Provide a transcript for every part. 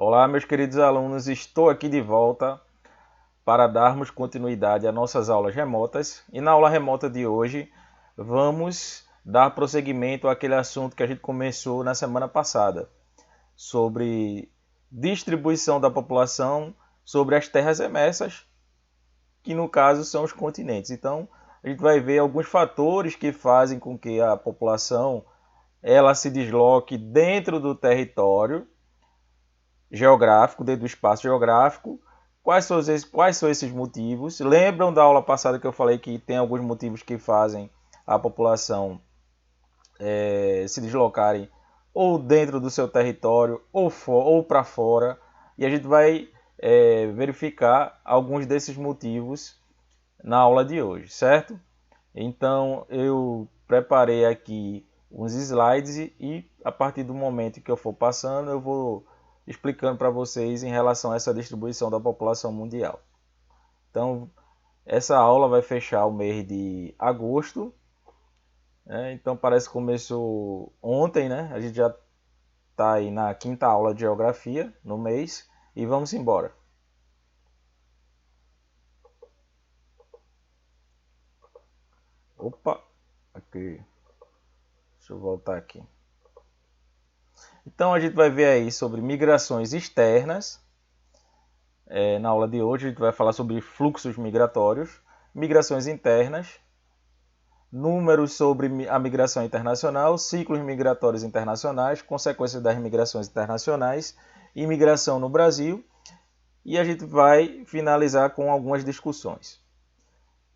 Olá, meus queridos alunos, estou aqui de volta para darmos continuidade às nossas aulas remotas. E na aula remota de hoje, vamos dar prosseguimento àquele assunto que a gente começou na semana passada, sobre distribuição da população sobre as terras emersas, que no caso são os continentes. Então, a gente vai ver alguns fatores que fazem com que a população ela se desloque dentro do território geográfico, dentro do espaço geográfico. Quais são esses motivos? Lembram da aula passada que eu falei que tem alguns motivos que fazem a população se deslocarem ou dentro do seu território ou para fora. E a gente vai verificar alguns desses motivos na aula de hoje, certo? Então eu preparei aqui uns slides e a partir do momento que eu for passando eu vou explicando para vocês em relação a essa distribuição da população mundial. Então essa aula vai fechar o mês de agosto, né? Então parece que começou ontem, né? A gente já está aí na quinta aula de geografia no mês e vamos embora. Opa, aqui. Deixa eu voltar aqui. Então a gente vai ver aí sobre migrações externas. Na aula de hoje a gente vai falar sobre fluxos migratórios, migrações internas, números sobre a migração internacional, ciclos migratórios internacionais, consequências das migrações internacionais, imigração no Brasil, e a gente vai finalizar com algumas discussões.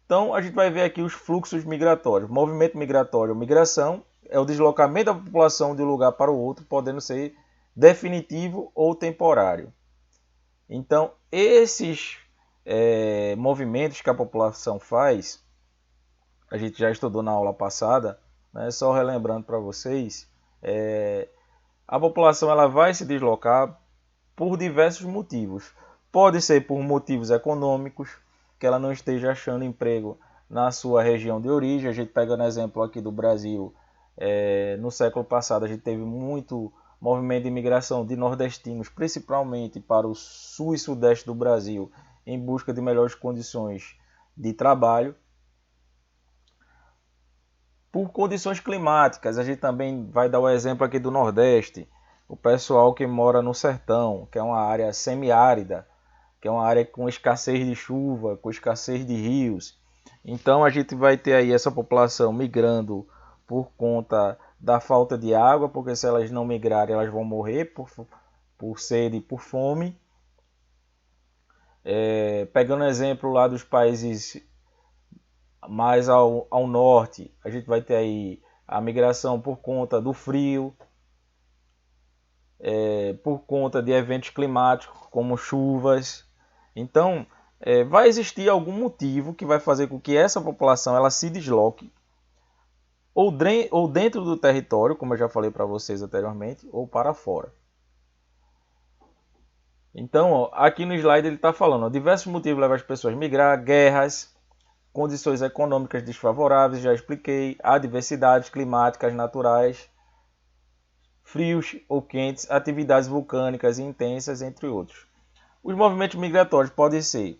Então a gente vai ver aqui os fluxos migratórios. Movimento migratório, migração, é o deslocamento da população de um lugar para o outro, podendo ser definitivo ou temporário. Então, esses movimentos que a população faz, a gente já estudou na aula passada, né? Só relembrando para vocês, a população ela vai se deslocar por diversos motivos. Pode ser por motivos econômicos, que ela não esteja achando emprego na sua região de origem. A gente pega no exemplo aqui do Brasil, no século passado a gente teve muito movimento de imigração de nordestinos, principalmente para o sul e sudeste do Brasil, em busca de melhores condições de trabalho. Por condições climáticas, a gente também vai dar o exemplo aqui do Nordeste, o pessoal que mora no sertão, que é uma área semiárida, que é uma área com escassez de chuva, com escassez de rios. Então a gente vai ter aí essa população migrando por conta da falta de água, porque se elas não migrarem, elas vão morrer por sede e por fome. Pegando exemplo lá dos países mais ao norte, a gente vai ter aí a migração por conta do frio, por conta de eventos climáticos como chuvas. Então, vai existir algum motivo que vai fazer com que essa população ela se desloque ou dentro do território, como eu já falei para vocês anteriormente, ou para fora. Então, ó, aqui no slide ele está falando, ó, diversos motivos levam as pessoas a migrar: guerras, condições econômicas desfavoráveis, já expliquei, adversidades climáticas naturais, frios ou quentes, atividades vulcânicas intensas, entre outros. Os movimentos migratórios podem ser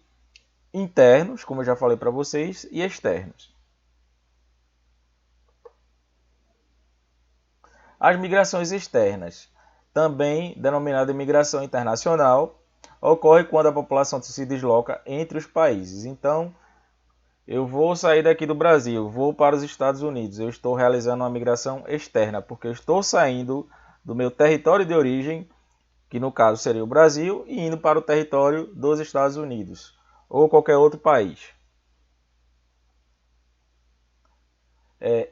internos, como eu já falei para vocês, e externos. As migrações externas, também denominada migração internacional, ocorre quando a população se desloca entre os países. Então, eu vou sair daqui do Brasil, vou para os Estados Unidos. Eu estou realizando uma migração externa, porque eu estou saindo do meu território de origem, que no caso seria o Brasil, e indo para o território dos Estados Unidos ou qualquer outro país.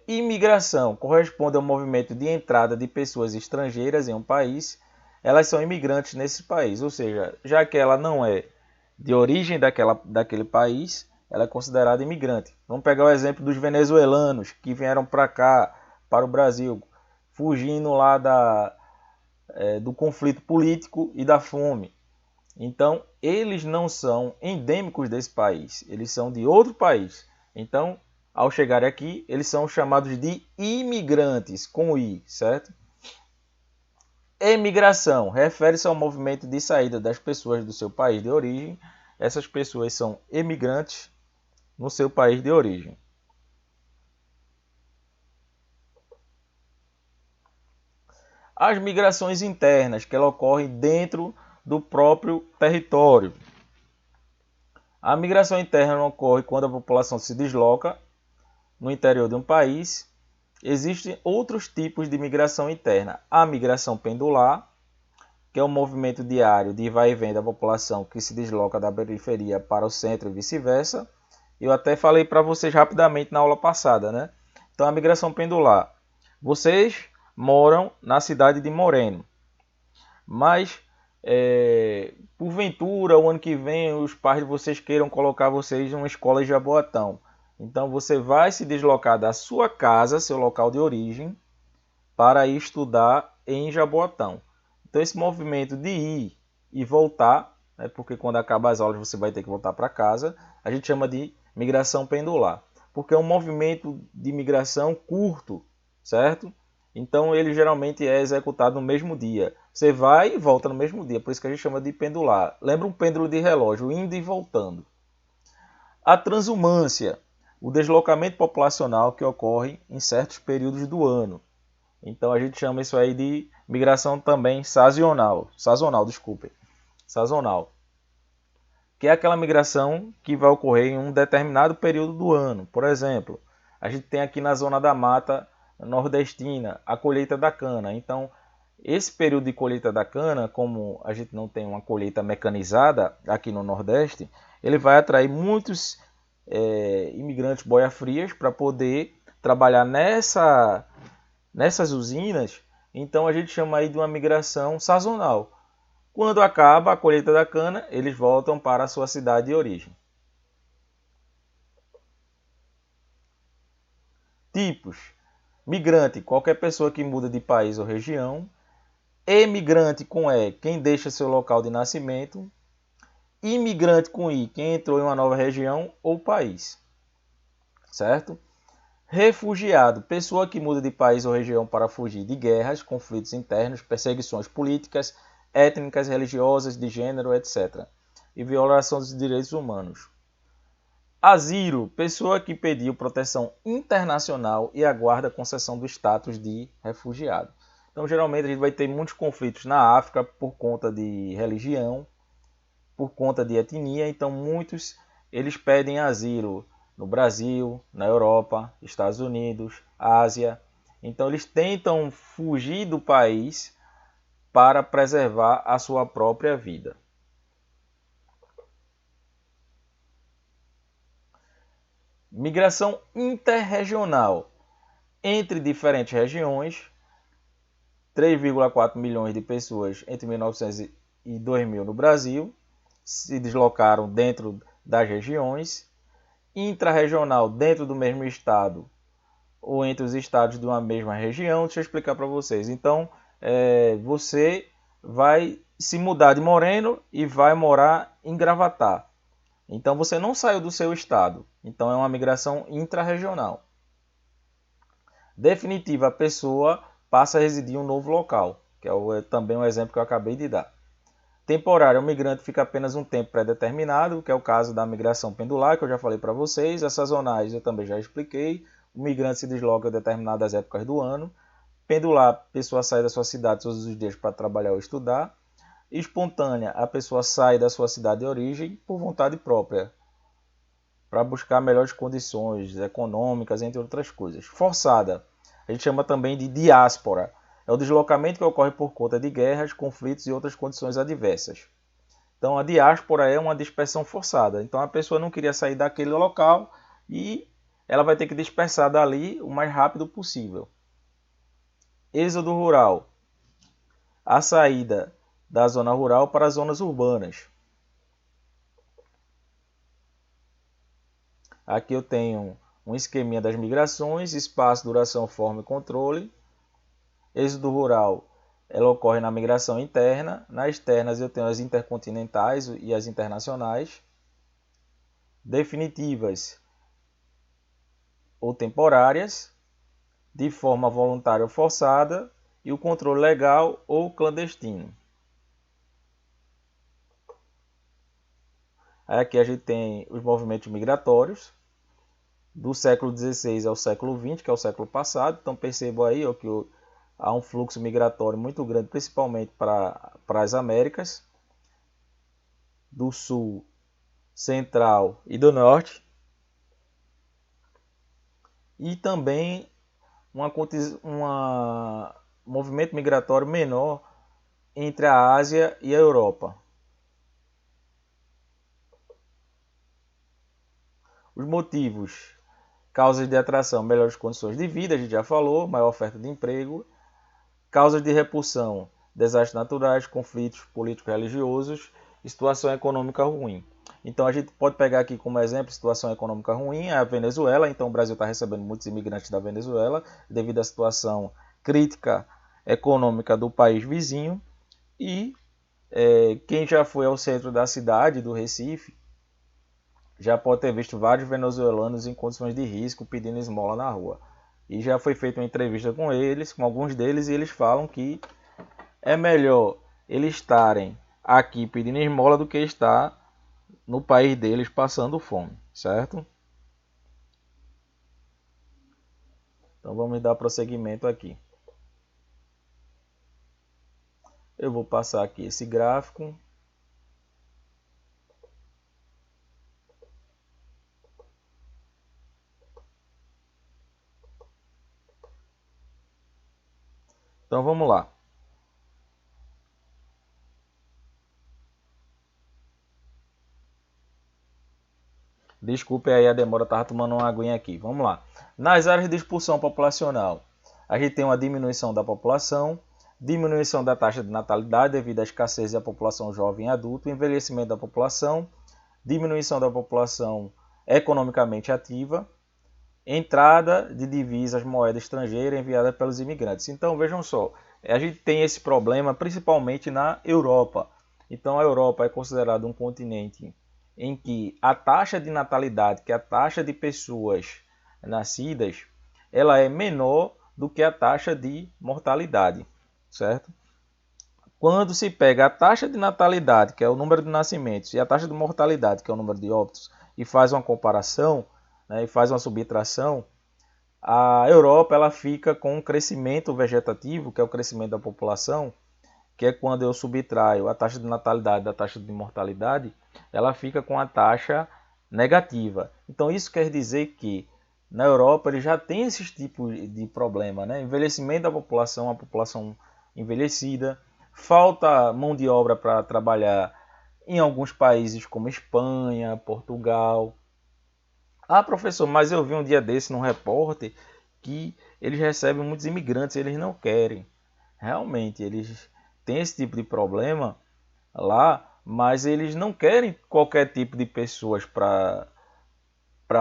Imigração corresponde ao movimento de entrada de pessoas estrangeiras em um país. Elas são imigrantes nesse país, ou seja, já que ela não é de origem daquele país, ela é considerada imigrante. Vamos pegar o exemplo dos venezuelanos que vieram para cá, para o Brasil, fugindo lá do conflito político e da fome. Então, eles não são endêmicos desse país, eles são de outro país. Então, ao chegar aqui, eles são chamados de imigrantes, com I, certo? Emigração refere-se ao movimento de saída das pessoas do seu país de origem. Essas pessoas são emigrantes no seu país de origem. As migrações internas, que ela ocorre dentro do próprio território. A migração interna ocorre quando a população se desloca no interior de um país. Existem outros tipos de migração interna. A migração pendular, que é um movimento diário de vai e vem da população que se desloca da periferia para o centro e vice-versa. Eu até falei para vocês rapidamente na aula passada, né? Então, a migração pendular. Vocês moram na cidade de Moreno, mas porventura o ano que vem os pais de vocês queiram colocar vocês em uma escola em Jaboatão. Então você vai se deslocar da sua casa, seu local de origem, para ir estudar em Jaboatão. Então esse movimento de ir e voltar, né, porque quando acaba as aulas você vai ter que voltar para casa, a gente chama de migração pendular, porque é um movimento de migração curto, certo? Então ele geralmente é executado no mesmo dia. Você vai e volta no mesmo dia, por isso que a gente chama de pendular. Lembra um pêndulo de relógio, indo e voltando. A transumância, o deslocamento populacional que ocorre em certos períodos do ano. Então a gente chama isso aí de migração também sazonal, sazonal, que é aquela migração que vai ocorrer em um determinado período do ano. Por exemplo, a gente tem aqui na zona da mata nordestina a colheita da cana. Então, esse período de colheita da cana, como a gente não tem uma colheita mecanizada aqui no Nordeste, ele vai atrair muitos imigrantes boia-frias para poder trabalhar nessas usinas. Então, a gente chama aí de uma migração sazonal. Quando acaba a colheita da cana, eles voltam para a sua cidade de origem. Tipos: migrante, qualquer pessoa que muda de país ou região. Emigrante com E, quem deixa seu local de nascimento. Imigrante com I, quem entrou em uma nova região ou país. Certo? Refugiado, pessoa que muda de país ou região para fugir de guerras, conflitos internos, perseguições políticas, étnicas, religiosas, de gênero, etc. E violação dos direitos humanos. Asilo, pessoa que pediu proteção internacional e aguarda a concessão do status de refugiado. Então, geralmente, a gente vai ter muitos conflitos na África por conta de religião, por conta de etnia. Então, muitos eles pedem asilo no Brasil, na Europa, Estados Unidos, Ásia. Então, eles tentam fugir do país para preservar a sua própria vida. Migração interregional entre diferentes regiões. 3,4 milhões de pessoas entre 1900 e 2000 no Brasil se deslocaram dentro das regiões. Intrarregional, dentro do mesmo estado ou entre os estados de uma mesma região. Deixa eu explicar para vocês. Então, você vai se mudar de Moreno e vai morar em Gravatá. Então, você não saiu do seu estado. Então, é uma migração intrarregional. Definitiva, a pessoa passa a residir em um novo local, que é também um exemplo que eu acabei de dar. Temporário, o migrante fica apenas um tempo pré-determinado, que é o caso da migração pendular, que eu já falei para vocês. As sazonais eu também já expliquei. O migrante se desloca em determinadas épocas do ano. Pendular, a pessoa sai da sua cidade todos os dias para trabalhar ou estudar. Espontânea, a pessoa sai da sua cidade de origem por vontade própria, para buscar melhores condições econômicas, entre outras coisas. Forçada, a gente chama também de diáspora. É o deslocamento que ocorre por conta de guerras, conflitos e outras condições adversas. Então, a diáspora é uma dispersão forçada. Então, a pessoa não queria sair daquele local e ela vai ter que dispersar dali o mais rápido possível. Êxodo rural. A saída da zona rural para as zonas urbanas. Aqui eu tenho um esqueminha das migrações, espaço, duração, forma e controle. Êxodo rural, ela ocorre na migração interna. Nas externas eu tenho as intercontinentais e as internacionais. Definitivas ou temporárias, de forma voluntária ou forçada, e o controle legal ou clandestino. Aí aqui a gente tem os movimentos migratórios do século XVI ao século XX, que é o século passado. Então percebam aí ó, que há um fluxo migratório muito grande, principalmente para as Américas, do Sul, Central e do Norte. E também um movimento migratório menor entre a Ásia e a Europa. Os motivos: causas de atração, melhores condições de vida, a gente já falou, maior oferta de emprego. Causas de repulsão, desastres naturais, conflitos políticos religiosos e situação econômica ruim. Então a gente pode pegar aqui como exemplo situação econômica ruim, a Venezuela. Então o Brasil está recebendo muitos imigrantes da Venezuela devido à situação crítica econômica do país vizinho. E quem já foi ao centro da cidade, do Recife, já pode ter visto vários venezuelanos em condições de risco pedindo esmola na rua. E já foi feita uma entrevista com eles, com alguns deles, e eles falam que é melhor eles estarem aqui pedindo esmola do que estar no país deles passando fome, certo? Então vamos dar prosseguimento aqui. Eu vou passar aqui esse gráfico. Então vamos lá. Desculpe aí a demora, estava tomando uma aguinha aqui. Vamos lá. Nas áreas de expulsão populacional, a gente tem uma diminuição da população, diminuição da taxa de natalidade devido à escassez da população jovem e adulta, envelhecimento da população, diminuição da população economicamente ativa, entrada de divisas, moeda estrangeira enviada pelos imigrantes. Então vejam só, a gente tem esse problema principalmente na Europa. Então a Europa é considerada um continente em que a taxa de natalidade, que é a taxa de pessoas nascidas, ela é menor do que a taxa de mortalidade, certo? Quando se pega a taxa de natalidade, que é o número de nascimentos, e a taxa de mortalidade, que é o número de óbitos, e faz uma comparação, né, e faz uma subtração, a Europa ela fica com um crescimento vegetativo, que é o crescimento da população, que é quando eu subtraio a taxa de natalidade da taxa de mortalidade, ela fica com a taxa negativa. Então isso quer dizer que na Europa ele já tem esse tipo de problema, né? Envelhecimento da população, a população envelhecida, falta mão de obra para trabalhar em alguns países como Espanha, Portugal. Ah, professor, mas eu vi um dia desse num repórter que eles recebem muitos imigrantes, eles não querem. Realmente, eles têm esse tipo de problema lá, mas eles não querem qualquer tipo de pessoas para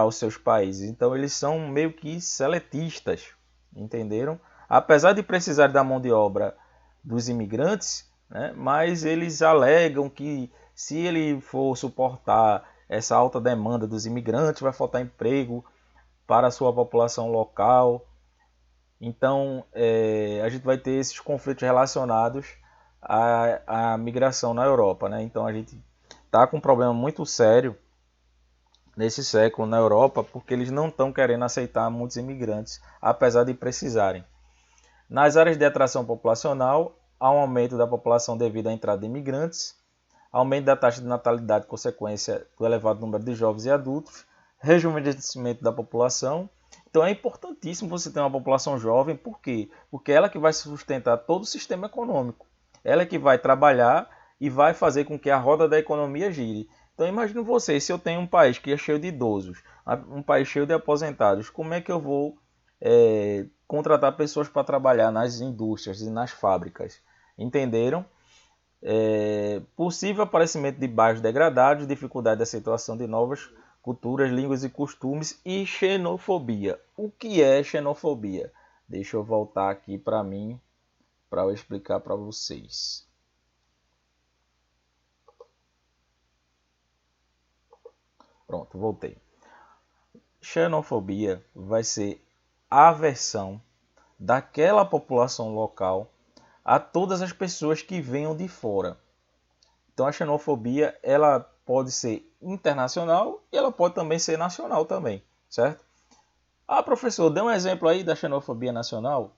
os seus países. Então, eles são meio que seletistas, entenderam? Apesar de precisar da mão de obra dos imigrantes, né, mas eles alegam que se ele for suportar essa alta demanda dos imigrantes, vai faltar emprego para a sua população local. Então, a gente vai ter esses conflitos relacionados à migração na Europa, né? Então, a gente está com um problema muito sério nesse século na Europa, porque eles não estão querendo aceitar muitos imigrantes, apesar de precisarem. Nas áreas de atração populacional, há um aumento da população devido à entrada de imigrantes, aumento da taxa de natalidade consequência do elevado número de jovens e adultos, rejuvenescimento da população. Então é importantíssimo você ter uma população jovem, por quê? Porque ela que vai sustentar todo o sistema econômico. Ela é que vai trabalhar e vai fazer com que a roda da economia gire. Então imagine você, se eu tenho um país que é cheio de idosos, um país cheio de aposentados, como é que eu vou contratar pessoas para trabalhar nas indústrias e nas fábricas? Entenderam? Possível aparecimento de bairros degradados, dificuldade de aceitação de novas culturas, línguas e costumes e xenofobia. O que é xenofobia? Deixa eu voltar aqui para mim para eu explicar para vocês. Pronto, voltei. Xenofobia vai ser aversão, daquela população local a todas as pessoas que venham de fora. Então a xenofobia ela pode ser internacional e ela pode também ser nacional também, certo? Ah, professor, dê um exemplo aí da xenofobia nacional.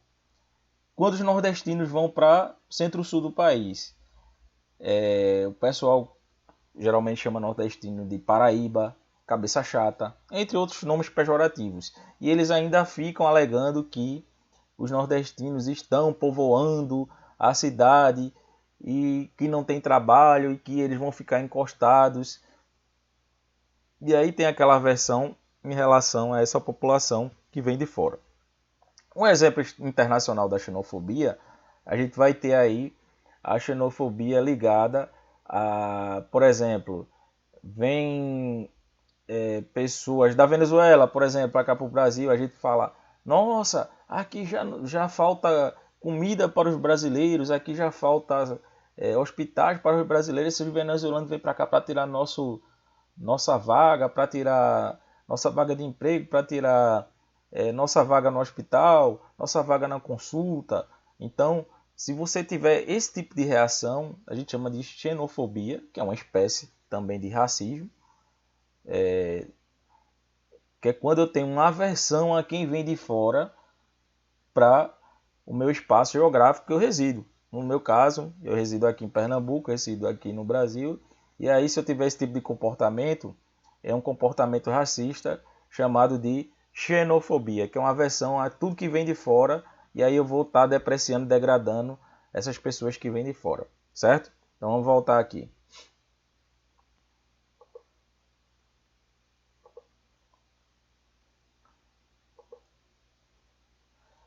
Quando os nordestinos vão para o centro-sul do país, o pessoal geralmente chama nordestino de Paraíba, cabeça chata, entre outros nomes pejorativos. E eles ainda ficam alegando que os nordestinos estão povoando a cidade e que não tem trabalho e que eles vão ficar encostados. E aí tem aquela versão em relação a essa população que vem de fora. Um exemplo internacional da xenofobia, a gente vai ter aí a xenofobia ligada a, por exemplo, vem pessoas da Venezuela, por exemplo, para cá para o Brasil, a gente fala, nossa, aqui já falta comida para os brasileiros, aqui já falta hospitais para os brasileiros, esses venezuelanos vêm para cá para tirar nossa vaga, para tirar nossa vaga de emprego, para tirar nossa vaga no hospital, nossa vaga na consulta. Então, se você tiver esse tipo de reação, a gente chama de xenofobia, que é uma espécie também de racismo, que é quando eu tenho uma aversão a quem vem de fora para o meu espaço geográfico que eu resido. No meu caso, eu resido aqui em Pernambuco, resido aqui no Brasil, e aí se eu tiver esse tipo de comportamento, é um comportamento racista chamado de xenofobia, que é uma aversão a tudo que vem de fora, e aí eu vou estar depreciando, degradando essas pessoas que vêm de fora, certo? Então vamos voltar aqui.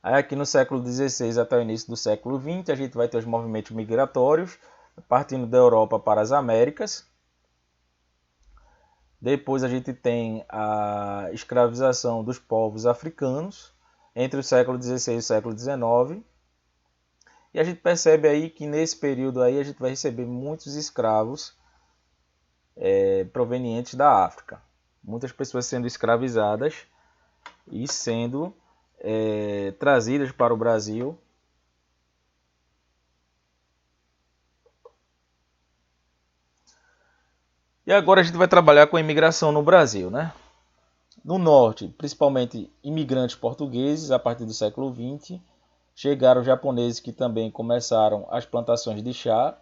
Aí aqui no século XVI até o início do século XX, a gente vai ter os movimentos migratórios, partindo da Europa para as Américas. Depois a gente tem a escravização dos povos africanos, entre o século XVI e o século XIX. E a gente percebe aí que nesse período aí a gente vai receber muitos escravos provenientes da África. Muitas pessoas sendo escravizadas e sendo trazidas para o Brasil. E agora a gente vai trabalhar com a imigração no Brasil, né? No norte, principalmente imigrantes portugueses, a partir do século XX, chegaram japoneses que também começaram as plantações de chá,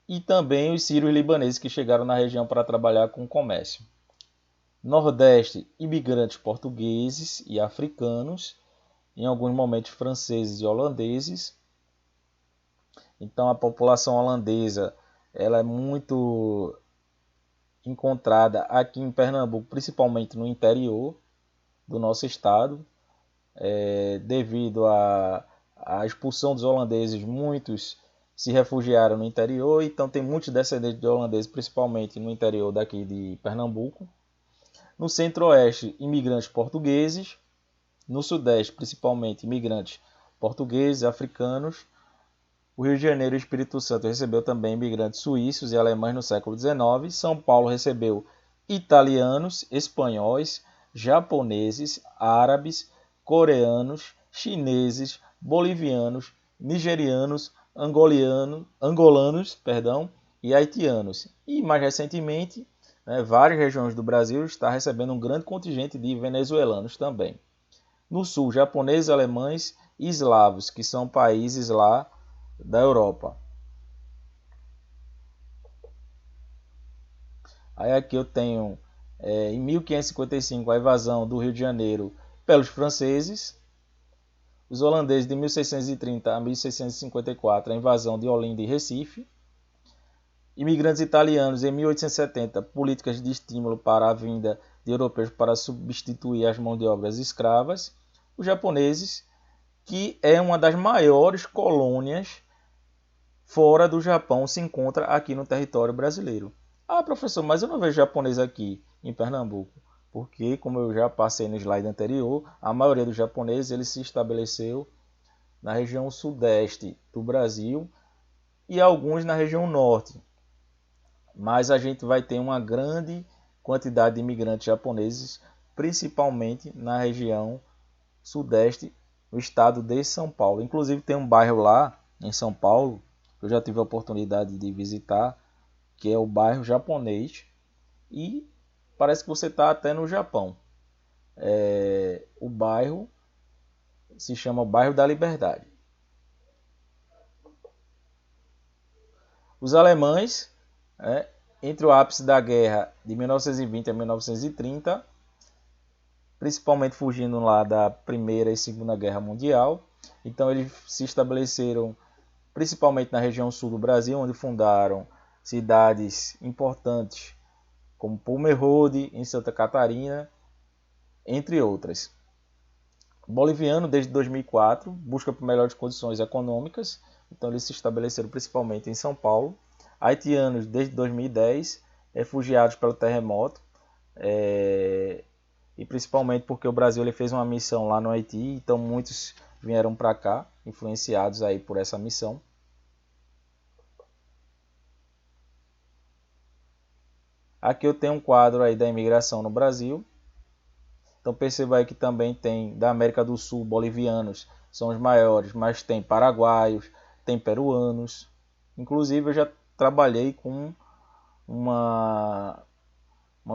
e também os sírios libaneses que chegaram na região para trabalhar com comércio. Nordeste, imigrantes portugueses e africanos, em alguns momentos franceses e holandeses. Então a população holandesa ela é muito encontrada aqui em Pernambuco, principalmente no interior do nosso estado. Devido à expulsão dos holandeses, muitos se refugiaram no interior, então tem muitos descendentes de holandeses, principalmente no interior daqui de Pernambuco. No centro-oeste, imigrantes portugueses. No sudeste, principalmente imigrantes portugueses, africanos. O Rio de Janeiro e o Espírito Santo recebeu também imigrantes suíços e alemães no século XIX. São Paulo recebeu italianos, espanhóis, japoneses, árabes, coreanos, chineses, bolivianos, nigerianos, angolanos, e haitianos. E mais recentemente, várias regiões do Brasil estão recebendo um grande contingente de venezuelanos também. No sul, japoneses, alemães e eslavos, que são países lá da Europa. Aí aqui eu tenho em 1555 a invasão do Rio de Janeiro pelos franceses. Os holandeses de 1630 a 1654 a invasão de Olinda e Recife. Imigrantes italianos em 1870 políticas de estímulo para a vinda de europeus para substituir as mãos de obras escravas. Os japoneses, que é uma das maiores colônias fora do Japão, se encontra aqui no território brasileiro. Ah, professor, mas eu não vejo japonês aqui em Pernambuco. Porque, como eu já passei no slide anterior, a maioria dos japoneses ele se estabeleceu na região sudeste do Brasil e alguns na região norte. Mas a gente vai ter uma grande quantidade de imigrantes japoneses, principalmente na região sudeste no estado de São Paulo. Inclusive tem um bairro lá em São Paulo, que eu já tive a oportunidade de visitar, que é o bairro japonês, e parece que você está até no Japão. O bairro se chama Bairro da Liberdade. Os alemães, entre o ápice da guerra de 1920 a 1930, principalmente fugindo lá da Primeira e Segunda Guerra Mundial, então eles se estabeleceram principalmente na região sul do Brasil, onde fundaram cidades importantes como Pomerode, em Santa Catarina, entre outras. Boliviano, desde 2004, busca por melhores condições econômicas, então eles se estabeleceram principalmente em São Paulo. Haitianos, desde 2010, refugiados pelo terremoto, e principalmente porque o Brasil ele fez uma missão lá no Haiti, então muitos vieram para cá, influenciados aí por essa missão. Aqui eu tenho um quadro aí da imigração no Brasil. Então perceba aí que também tem da América do Sul, bolivianos são os maiores, mas tem paraguaios, tem peruanos. Inclusive eu já trabalhei com uma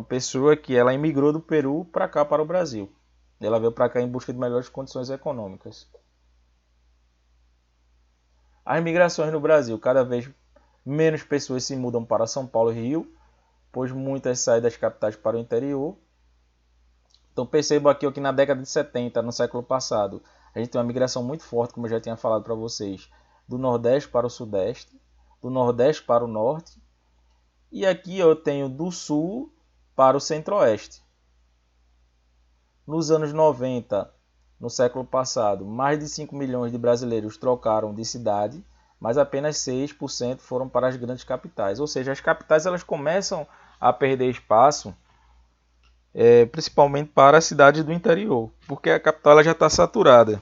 pessoa que ela imigrou do Peru para cá, para o Brasil. Ela veio para cá em busca de melhores condições econômicas. As migrações no Brasil, cada vez menos pessoas se mudam para São Paulo e Rio, pois muitas saem das capitais para o interior. Então percebo aqui que na década de 70, no século passado, a gente tem uma migração muito forte, como eu já tinha falado para vocês, do Nordeste para o Sudeste, do Nordeste para o Norte, e aqui eu tenho do Sul para o Centro-Oeste. Nos anos 90, no século passado, mais de 5 milhões de brasileiros trocaram de cidade, mas apenas 6% foram para as grandes capitais. Ou seja, as capitais elas começam a perder espaço, principalmente para as cidades do interior, porque a capital ela já está saturada,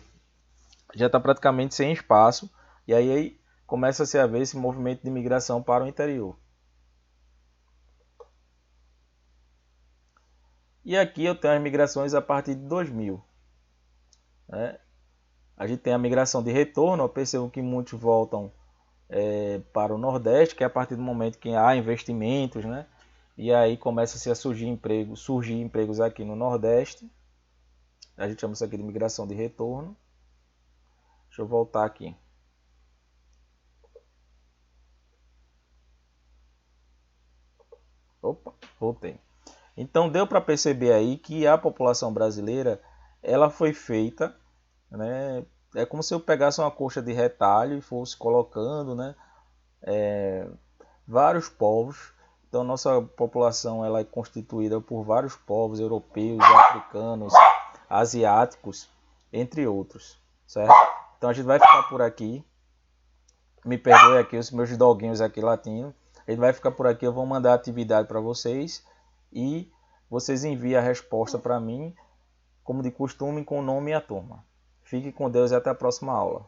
já está praticamente sem espaço, e aí começa-se a ver esse movimento de migração para o interior. E aqui eu tenho as migrações a partir de 2000. A gente tem a migração de retorno, eu percebo que muitos voltam para o Nordeste, que é a partir do momento que há investimentos, né? E aí começa-se a surgir empregos aqui no Nordeste. A gente chama isso aqui de migração de retorno. Deixa eu voltar aqui. Opa, voltei. Então deu para perceber aí que a população brasileira ela foi feita, né? É como se eu pegasse uma coxa de retalho e fosse colocando, né? Vários povos. Então nossa população ela é constituída por vários povos europeus, africanos, asiáticos, entre outros, certo? Então a gente vai ficar por aqui. Me perdoe aqui os meus doguinhos aqui latindo. A gente vai ficar por aqui, eu vou mandar a atividade para vocês e vocês enviam a resposta para mim, como de costume, com o nome e a turma. Fique com Deus e até a próxima aula.